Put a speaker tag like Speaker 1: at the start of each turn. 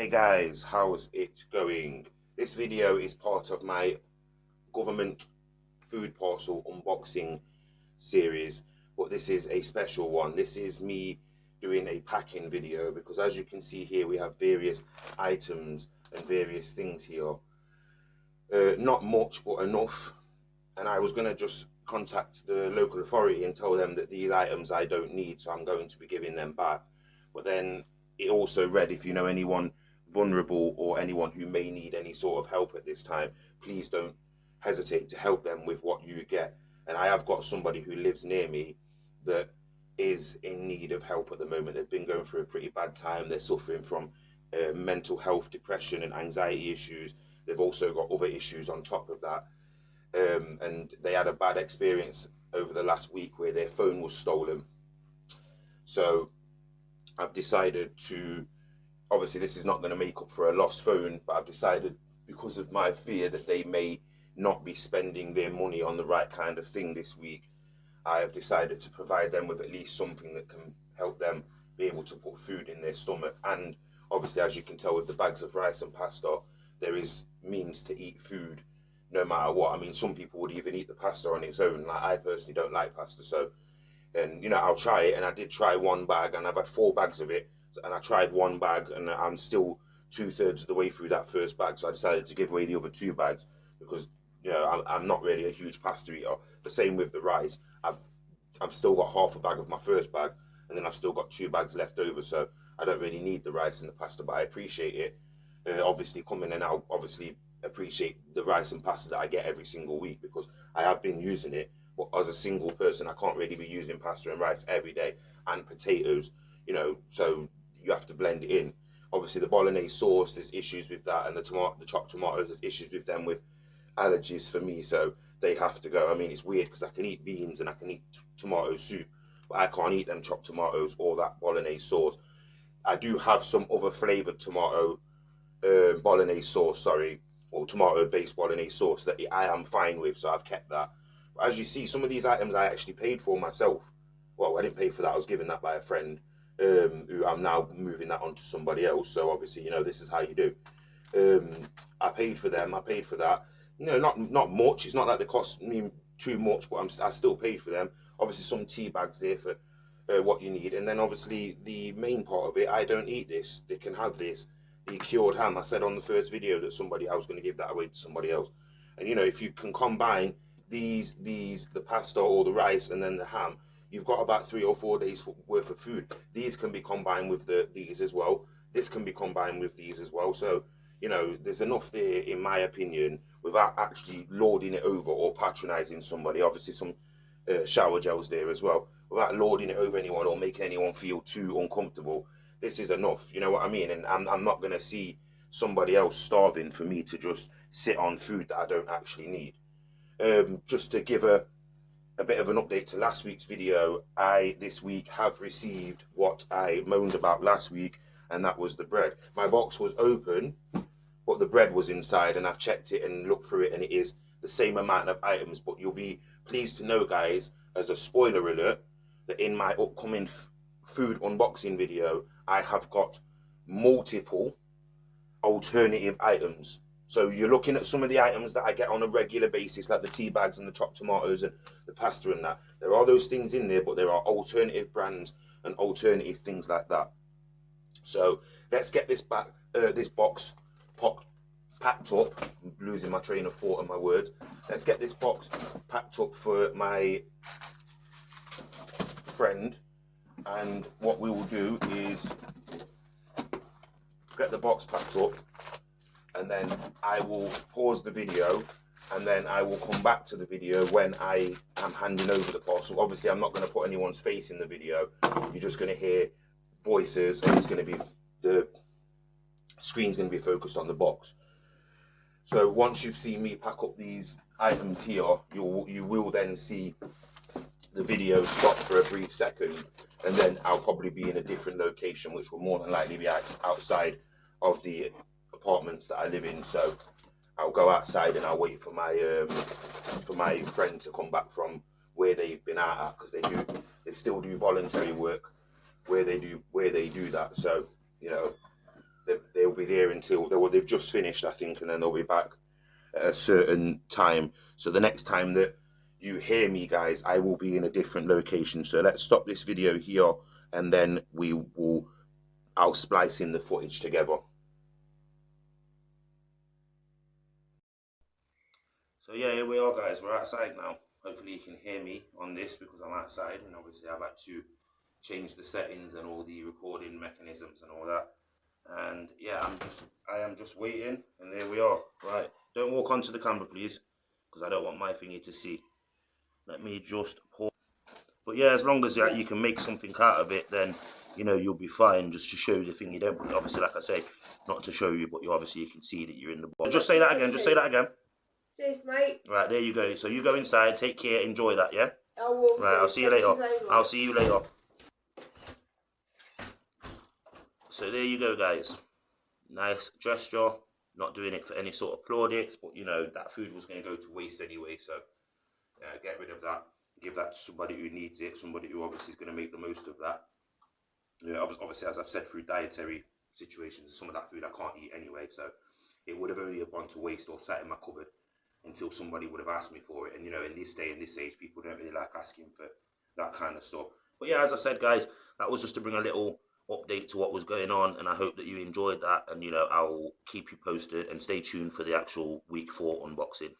Speaker 1: Hey guys, how's it going? This video is part of my government food parcel unboxing series, but this is a special one. This is me doing a packing video because, as you can see here, we have various items and various things here. Not much, but enough. And I was going to just contact the local authority and tell them that these items I don't need, so I'm going to be giving them back. But then it also read, if you know anyone vulnerable or anyone who may need any sort of help at this time, please don't hesitate to help them with what you get. And I have got somebody who lives near me that is in need of help at the moment. They've been going through a pretty bad time. They're suffering from mental health, depression and anxiety issues. They've also got other issues on top of that. And they had a bad experience over the last week where their phone was stolen. So I've decided to, obviously this is not going to make up for a lost phone, but I've decided, because of my fear that they may not be spending their money on the right kind of thing this week, I have decided to provide them with at least something that can help them be able to put food in their stomach. And obviously, as you can tell with the bags of rice and pasta, there is means to eat food no matter what. I mean, some people would even eat the pasta on its own. Like, I personally don't like pasta, so, and you know, I'll try it. And I did try one bag, and I've had 4 bags of it, and I tried one bag, and I'm still 2/3 of the way through that first bag. So I decided to give away the other 2 bags because, you know, I'm not really a huge pasta eater. The same with the rice. I've still got half a bag of my first bag, and then I've still got 2 bags left over. So I don't really need the rice and the pasta, but I appreciate it. Obviously coming in, I'll obviously appreciate the rice and pasta that I get every single week, because I have been using it. But as a single person, I can't really be using pasta and rice every day, and potatoes, you know, so you have to blend it in. Obviously the bolognese sauce, there's issues with that, and the chopped tomatoes, there's issues with them with allergies for me, so they have to go. I mean, it's weird because I can eat beans and I can eat tomato soup, but I can't eat them chopped tomatoes or that bolognese sauce. I do have some other flavored tomato bolognese sauce, sorry, or tomato based bolognese sauce that I am fine with, so I've kept that. But as you see, some of these items I actually paid for myself. Well, I didn't pay for that, I was given that by a friend, who I'm now moving that on to somebody else. So obviously, you know, this is how you do. I paid for them, I paid for that. You know, not much. It's not like they cost me too much, but I still paid for them. Obviously some tea bags there for what you need. And then obviously the main part of it, I don't eat this. They can have this. The cured ham, I said on the first video that I was going to give that away to somebody else. And you know, if you can combine the pasta or the rice and then the ham, you've got about 3 or 4 days worth of food. These can be combined with these as well. This can be combined with these as well. So, you know, there's enough there, in my opinion, without actually lording it over or patronizing somebody. Obviously some shower gels there as well, without lording it over anyone or making anyone feel too uncomfortable. This is enough, you know what I mean? And I'm not going to see somebody else starving for me to just sit on food that I don't actually need. Just to give a bit of an update to last week's video, I this week have received what I moaned about last week, and that was the bread. My box was open, but the bread was inside, and I've checked it and looked through it, and it is the same amount of items. But you'll be pleased to know, guys, as a spoiler alert, that in my upcoming food unboxing video, I have got multiple alternative items. So you're looking at some of the items that I get on a regular basis, like the tea bags and the chopped tomatoes and the pasta and that. There are those things in there, but there are alternative brands and alternative things like that. So let's get this box packed up. I'm losing my train of thought and my words. Let's get this box packed up for my friend. And what we will do is get the box packed up, and then I will pause the video, and then I will come back to the video when I am handing over the parcel. Obviously I'm not going to put anyone's face in the video. You're just going to hear voices, and it's going to be, the screen's going to be focused on the box. So once you've seen me pack up these items here, you will then see the video stop for a brief second, and then I'll probably be in a different location, which will more than likely be outside of the apartments that I live in. So I'll go outside and I'll wait for my friend to come back from where they've been out at, because they still do voluntary work where they do that. So, you know, they'll be there until they've just finished, I think, and then they'll be back at a certain time. So the next time that you hear me, guys, I will be in a different location. So let's stop this video here, and then I'll splice in the footage together. So yeah, here we are, guys. We're outside now. Hopefully you can hear me on this because I'm outside, and obviously I've had to change the settings and all the recording mechanisms and all that. And yeah, I am just waiting, and there we are. Right, don't walk onto the camera, please, because I don't want my thingy to see. Let me just pause. But yeah, as long as you can make something out of it, then you know you'll be fine. Just to show you the thing, you don't obviously, like I say, not to show you, but you obviously you can see that you're in the box. So just say that again. Just say that again.
Speaker 2: Cheers, mate.
Speaker 1: Right, there you go. So you go inside. Take care. Enjoy that. Yeah.
Speaker 2: I will.
Speaker 1: Right. I'll see you later. I'll see you later. So there you go, guys. Nice gesture. Not doing it for any sort of plaudits, but you know that food was going to go to waste anyway. So get rid of that. Give that to somebody who needs it. Somebody who obviously is going to make the most of that. You know, obviously, as I've said, through dietary situations, some of that food I can't eat anyway. So it would have only have gone to waste or sat in my cupboard until somebody would have asked me for it. And you know, in this day and this age, people don't really like asking for that kind of stuff. But yeah, as I said, guys, that was just to bring a little update to what was going on, and I hope that you enjoyed that. And you know, I'll keep you posted, and stay tuned for the actual week 4 unboxing.